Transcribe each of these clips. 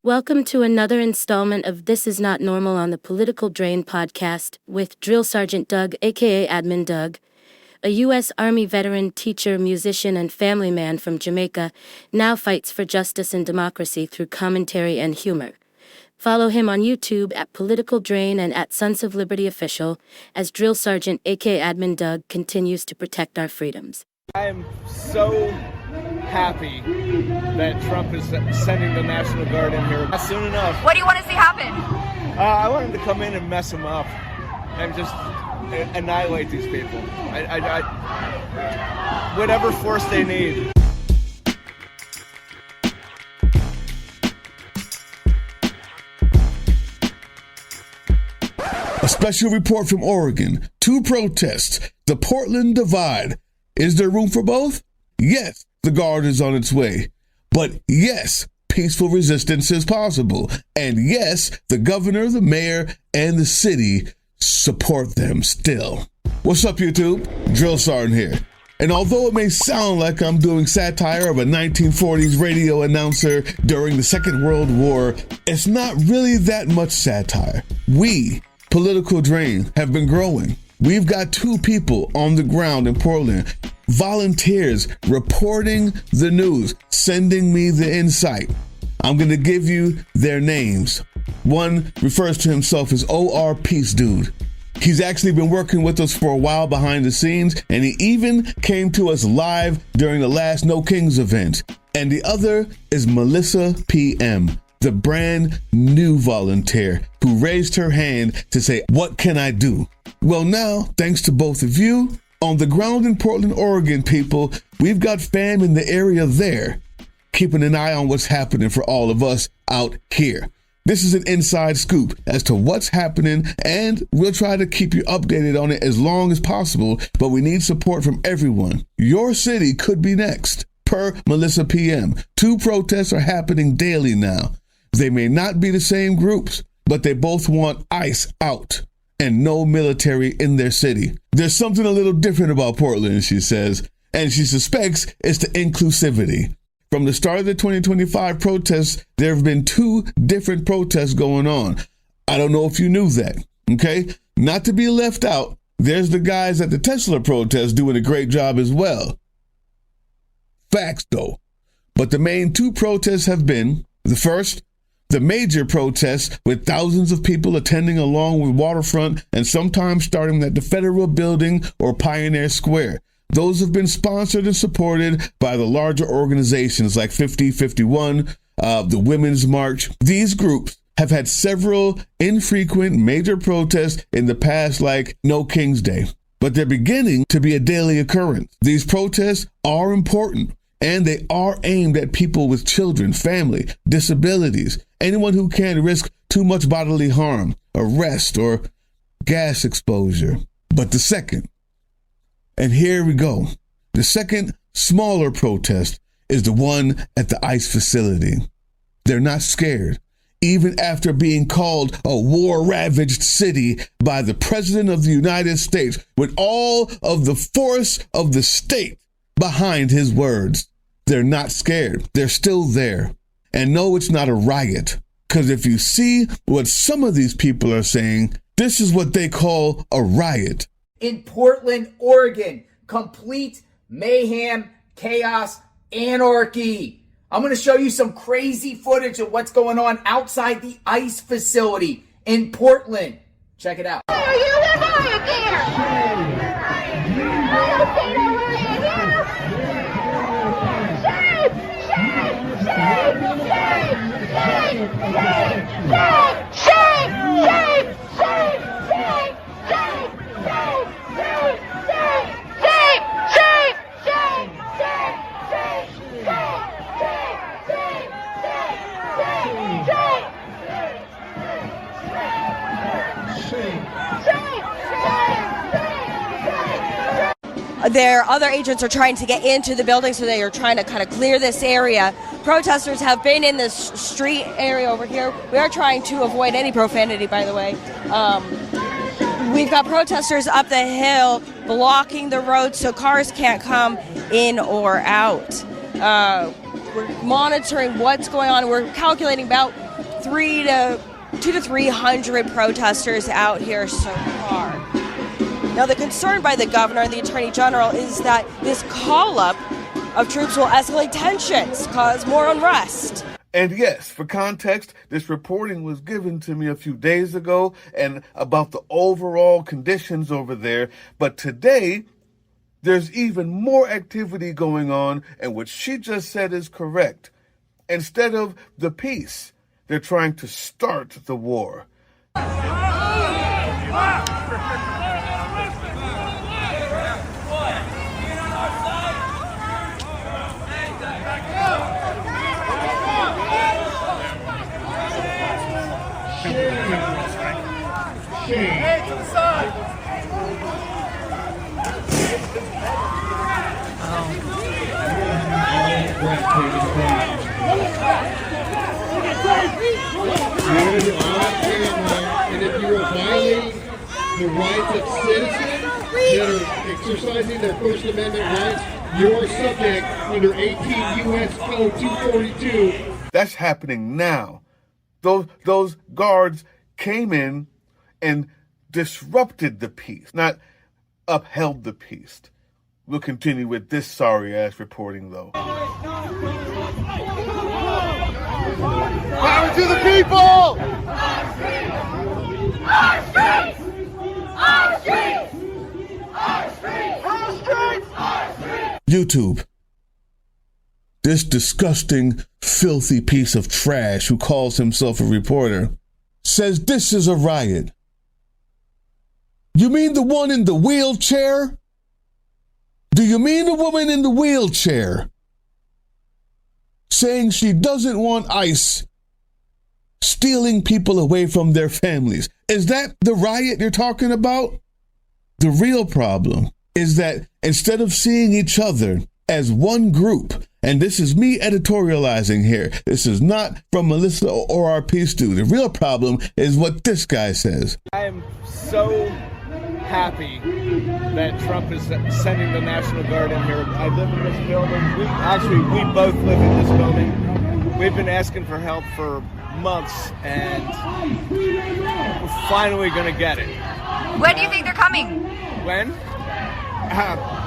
Welcome to another installment of This Is Not Normal on the Political Drain podcast with Drill Sergeant Doug, aka Admin Doug, a U.S. Army veteran, teacher, musician, and family man from Jamaica, now fights for justice and democracy through commentary and humor. Follow him on YouTube at Political Drain and at Sons of Liberty Official as Drill Sergeant, aka Admin Doug, continues to protect our freedoms. I am so happy that Trump is sending the National Guard in here. Not soon enough. What do you want to see happen? I want him to come in and mess them up and just annihilate these people. Whatever force they need. A special report from Oregon. 2 protests. The Portland divide. Is there room for both? Yes, the Guard is on its way. But yes, peaceful resistance is possible. And yes, the governor, the mayor, and the city support them still. What's up, YouTube? Drill Sergeant here. And although it may sound like I'm doing satire of a 1940s radio announcer during the Second World War, it's not really that much satire. We, Political Drain, have been growing. We've got 2 people on the ground in Portland, volunteers reporting the news, sending me the insight. I'm going to give you their names. One refers to himself as OR Peace Dude. He's actually been working with us for a while behind the scenes, and he even came to us live during the last No Kings event. And the other is Melissa PM, the brand new volunteer who raised her hand to say, "What can I do?" Well, now, thanks to both of you, on the ground in Portland, Oregon, people, we've got fam in the area there, keeping an eye on what's happening for all of us out here. This is an inside scoop as to what's happening, and we'll try to keep you updated on it as long as possible, but we need support from everyone. Your city could be next. Per Melissa PM, 2 protests are happening daily now. They may not be the same groups, but they both want ICE out and no military in their city. There's something a little different about Portland, she says, and she suspects it's the inclusivity. From the start of the 2025 protests, there have been 2 different protests going on. I don't know if you knew that, okay? Not to be left out, there's the guys at the Tesla protest doing a great job as well. Facts, though. But the main 2 protests have been, the first, the major protests with thousands of people attending along with Waterfront and sometimes starting at the Federal Building or Pioneer Square. Those have been sponsored and supported by the larger organizations like 5051, the Women's March. These groups have had several infrequent major protests in the past, like No King's Day, but they're beginning to be a daily occurrence. These protests are important, and they are aimed at people with children, family, disabilities, anyone who can't risk too much bodily harm, arrest, or gas exposure. But the second, and here we go, the second smaller protest is the one at the ICE facility. They're not scared, even after being called a war-ravaged city by the President of the United States, with all of the force of the state behind his words. They're not scared. They're still there. And no, it's not a riot. Because if you see what some of these people are saying, this is what they call a riot. In Portland, Oregon, complete mayhem, chaos, anarchy. I'm going to show you some crazy footage of what's going on outside the ICE facility in Portland. Check it out. Are you a riot here? I don't see no riot here. Their other agents are trying to get into the building, so they are trying to kind of clear this area. Protesters have been in this street area over here. We are trying to avoid any profanity, by the way. We've got protesters up the hill blocking the road so cars can't come in or out. We're monitoring what's going on. We're calculating about 200 to 300 protesters out here so far. Now, the concern by the governor and the attorney general is that this call-up of troops will escalate tensions, cause more unrest. And yes, for context, this reporting was given to me a few days ago and about the overall conditions over there. But today, there's even more activity going on, and what she just said is correct. Instead of the peace, they're trying to start the war. Hey, to the side! And if you are violating the rights of citizens that are exercising their First Amendment rights, you are subject under 18 U.S. Code 242. That's happening now. Those guards came in and disrupted the peace, not upheld the peace. We'll continue with this sorry-ass reporting, though. Power to the people! Our streets! Our streets! Our streets! Our streets! Our streets! YouTube. This disgusting, filthy piece of trash who calls himself a reporter says this is a riot. You mean the one in the wheelchair? Do you mean the woman in the wheelchair saying she doesn't want ICE stealing people away from their families? Is that the riot you're talking about? The real problem is that instead of seeing each other as one group, and this is me editorializing here, this is not from Melissa or our peace dude. The real problem is what this guy says. I am so happy that Trump is sending the National Guard in here. I live in this building. We both live in this building. We've been asking for help for months, and we're finally going to get it. When do you think they're coming? When?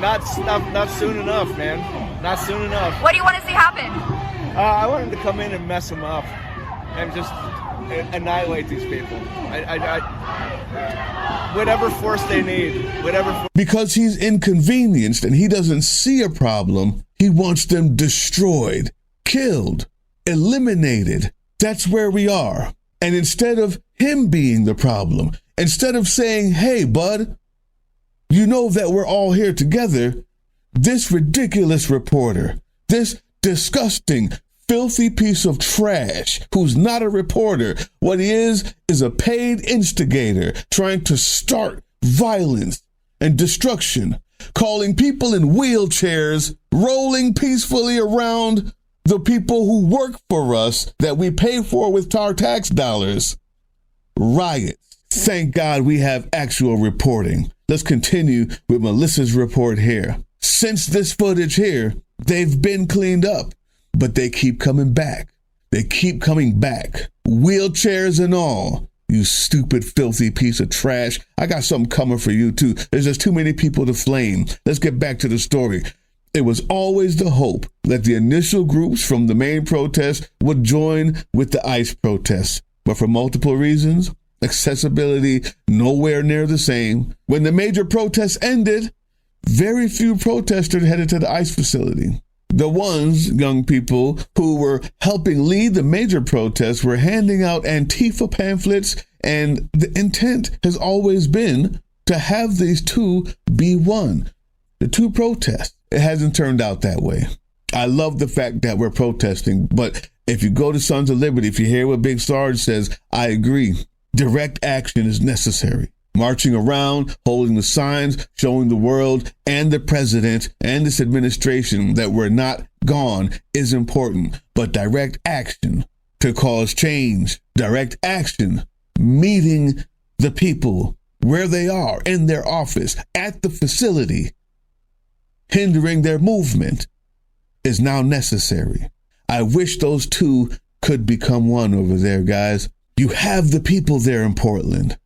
Not soon enough, man. Not soon enough. What do you want to see happen? I want him to come in and mess them up and just annihilate these people. Whatever force they need. Because he's inconvenienced and he doesn't see a problem, he wants them destroyed, killed, eliminated. That's where we are. And instead of him being the problem, instead of saying, hey, bud, you know that we're all here together, this ridiculous reporter, this disgusting, filthy piece of trash who's not a reporter, what he is a paid instigator trying to start violence and destruction, calling people in wheelchairs, rolling peacefully around the people who work for us that we pay for with our tax dollars. Riots. Thank God we have actual reporting. Let's continue with Melissa's report here. Since this footage here, they've been cleaned up, but they keep coming back. They keep coming back. Wheelchairs and all. You stupid, filthy piece of trash. I got something coming for you, too. There's just too many people to flame. Let's get back to the story. It was always the hope that the initial groups from the main protest would join with the ICE protests. But for multiple reasons, accessibility nowhere near the same. When the major protests ended, very few protesters headed to the ICE facility. The ones, young people, who were helping lead the major protests were handing out Antifa pamphlets, and the intent has always been to have these two be one. The two protests. It hasn't turned out that way. I love the fact that we're protesting, but if you go to Sons of Liberty, if you hear what Big Sarge says, I agree. Direct action is necessary. Marching around, holding the signs, showing the world and the president and this administration that we're not gone is important. But direct action to cause change, direct action, meeting the people where they are, in their office, at the facility, hindering their movement is now necessary. I wish those two could become one over there, guys. You have the people there in Portland.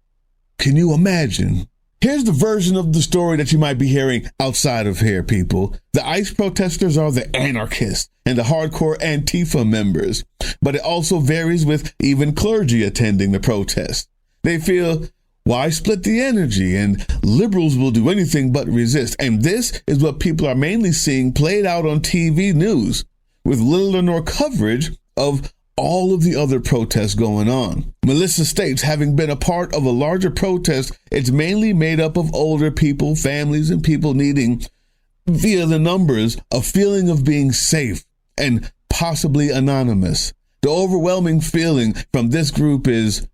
Can you imagine? Here's the version of the story that you might be hearing outside of here, people. The ICE protesters are the anarchists and the hardcore Antifa members, but it also varies with even clergy attending the protest. They feel, why split the energy? And liberals will do anything but resist. And this is what people are mainly seeing played out on TV news, with little or no coverage of all of the other protests going on. Melissa states, having been a part of a larger protest, it's mainly made up of older people, families, and people needing, via the numbers, a feeling of being safe and possibly anonymous. The overwhelming feeling from this group is,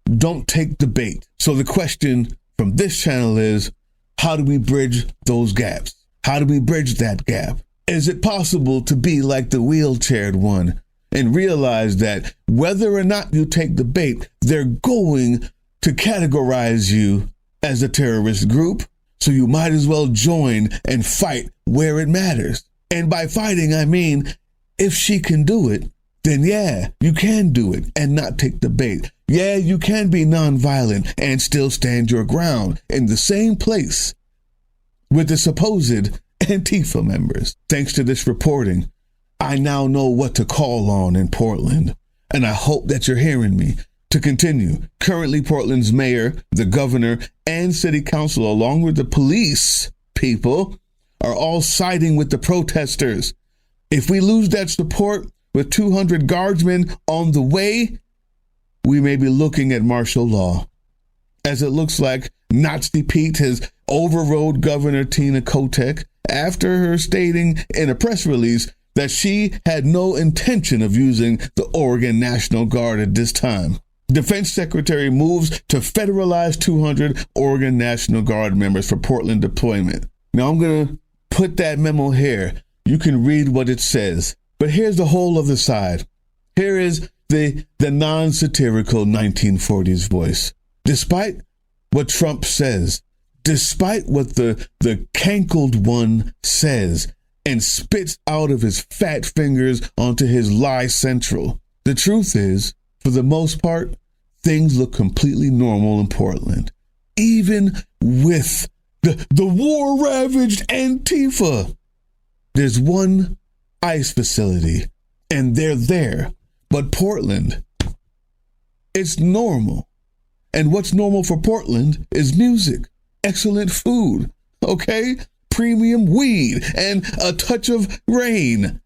don't take the bait. So the question from this channel is, how do we bridge those gaps? How do we bridge that gap? Is it possible to be like the wheelchaired one and realize that whether or not you take the bait, they're going to categorize you as a terrorist group? So you might as well join and fight where it matters. And by fighting, I mean, if she can do it, then yeah, you can do it and not take the bait. Yeah, you can be nonviolent and still stand your ground in the same place with the supposed Antifa members. Thanks to this reporting, I now know what to call on in Portland, and I hope that you're hearing me. To continue, currently Portland's mayor, the governor, and city council, along with the police people, are all siding with the protesters. If we lose that support with 200 guardsmen on the way, we may be looking at martial law. As it looks like Nazi Pete has overrode Governor Tina Kotek after her stating in a press release that she had no intention of using the Oregon National Guard at this time. Defense Secretary moves to federalize 200 Oregon National Guard members for Portland deployment. Now I'm going to put that memo here. You can read what it says. But here's the whole other side. Here is the non-satirical 1940s voice. Despite what Trump says, despite what the cankled one says, and spits out of his fat fingers onto his lie central. The truth is, for the most part, things look completely normal in Portland, even with the war-ravaged Antifa. There's one ICE facility, and they're there. But Portland, it's normal. And what's normal for Portland is music, excellent food, okay? Premium weed, and a touch of rain.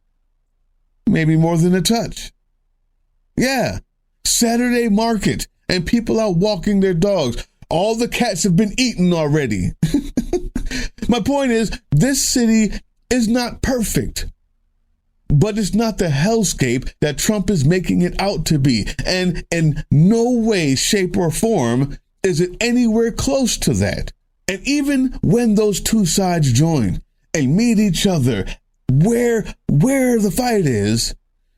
Maybe more than a touch. Yeah, Saturday market, and people out walking their dogs. All the cats have been eaten already. My point is, this city is not perfect, but it's not the hellscape that Trump is making it out to be. And in no way, shape, or form is it anywhere close to that. And even when those two sides join and meet each other where the fight is,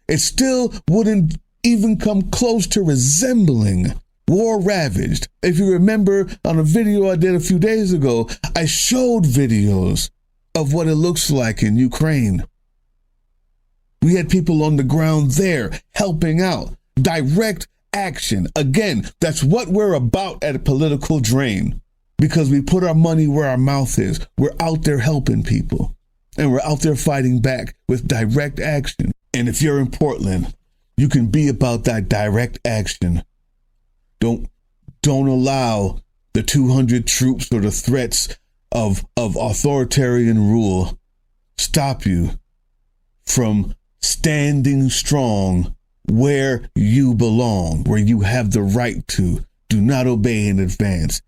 it still wouldn't even come close to resembling war ravaged. If you remember on a video I did a few days ago, I showed videos of what it looks like in Ukraine. We had people on the ground there helping out. Direct action. Again, that's what we're about at a Political Drain. Because we put our money where our mouth is. We're out there helping people. And we're out there fighting back with direct action. And if you're in Portland, you can be about that direct action. Don't allow the 200 troops or the threats of authoritarian rule stop you from standing strong where you belong, where you have the right to. Do not obey in advance.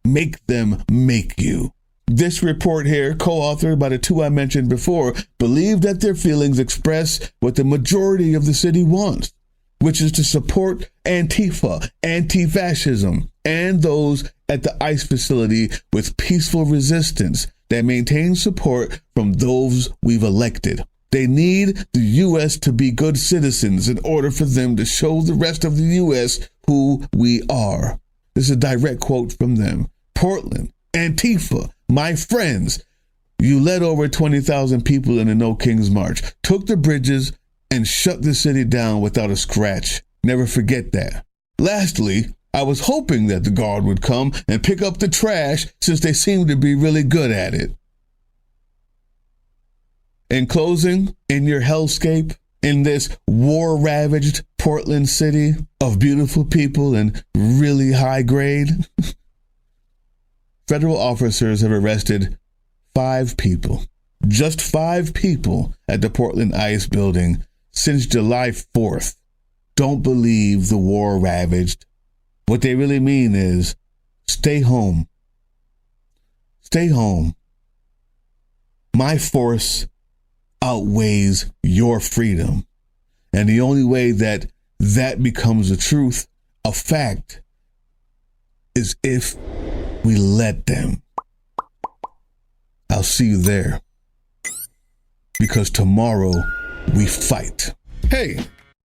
Make them make you. This report here, co-authored by the two I mentioned before, believe that their feelings express what the majority of the city wants, which is to support Antifa, anti-fascism, and those at the ICE facility with peaceful resistance that maintain support from those we've elected. They need the U.S. to be good citizens in order for them to show the rest of the U.S. who we are. This is a direct quote from them. Portland, Antifa, my friends, you led over 20,000 people in the No Kings March, took the bridges and shut the city down without a scratch. Never forget that. Lastly, I was hoping that the guard would come and pick up the trash since they seem to be really good at it. In closing, in your hellscape, in this war-ravaged Portland city of beautiful people and really high grade, federal officers have arrested 5 people, just 5 people at the Portland ICE building since July 4th. Don't believe the war ravaged. What they really mean is stay home. Stay home. My force outweighs your freedom. And the only way that that becomes a truth, a fact, is if we let them. I'll see you there. Because tomorrow we fight. Hey,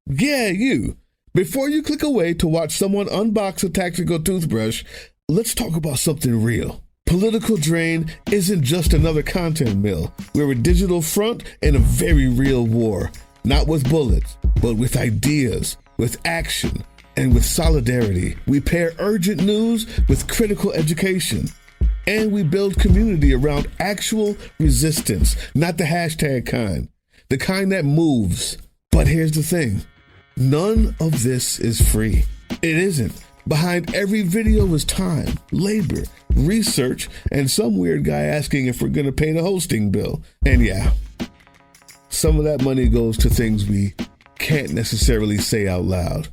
yeah, you. Before you click away to watch someone unbox a tactical toothbrush, let's talk about something real. Political Drain isn't just another content mill. We're a digital front in a very real war. Not with bullets, but with ideas, with action, and with solidarity. We pair urgent news with critical education. And we build community around actual resistance, not the hashtag kind. The kind that moves. But here's the thing. None of this is free. It isn't. Behind every video is time, labor, research, and some weird guy asking if we're going to pay the hosting bill. And yeah, some of that money goes to things we can't necessarily say out loud.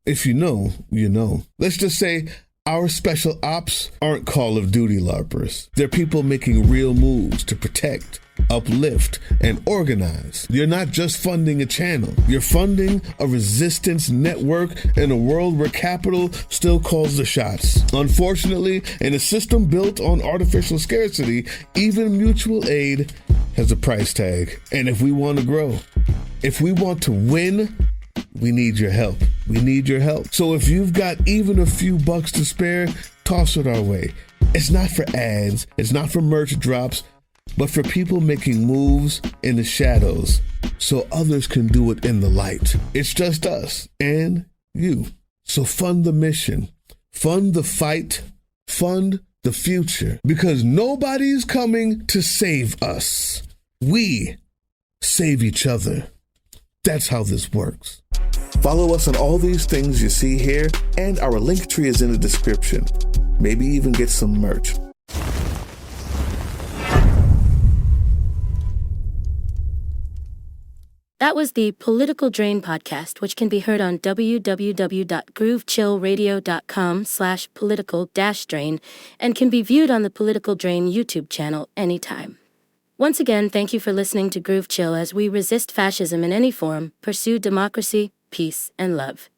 If you know, you know. Let's just say our special ops aren't Call of Duty LARPers. They're people making real moves to protect, uplift, and organize. You're not just funding a channel. You're funding a resistance network in a world where capital still calls the shots. Unfortunately, in a system built on artificial scarcity, even mutual aid has a price tag. And if we want to grow, if we want to win, we need your help. We need your help. So if you've got even a few bucks to spare, toss it our way. It's not for ads. It's not for merch drops, but for people making moves in the shadows so others can do it in the light. It's just us and you. So fund the mission, fund the fight, fund the future, because nobody's coming to save us. We save each other. That's how this works. Follow us on all these things you see here, and our link tree is in the description. Maybe even get some merch. That was the Political Drain podcast, which can be heard on www.groovechillradio.com/political-drain and can be viewed on the Political Drain YouTube channel anytime. Once again, thank you for listening to Groove Chill as we resist fascism in any form, pursue democracy, peace, and love.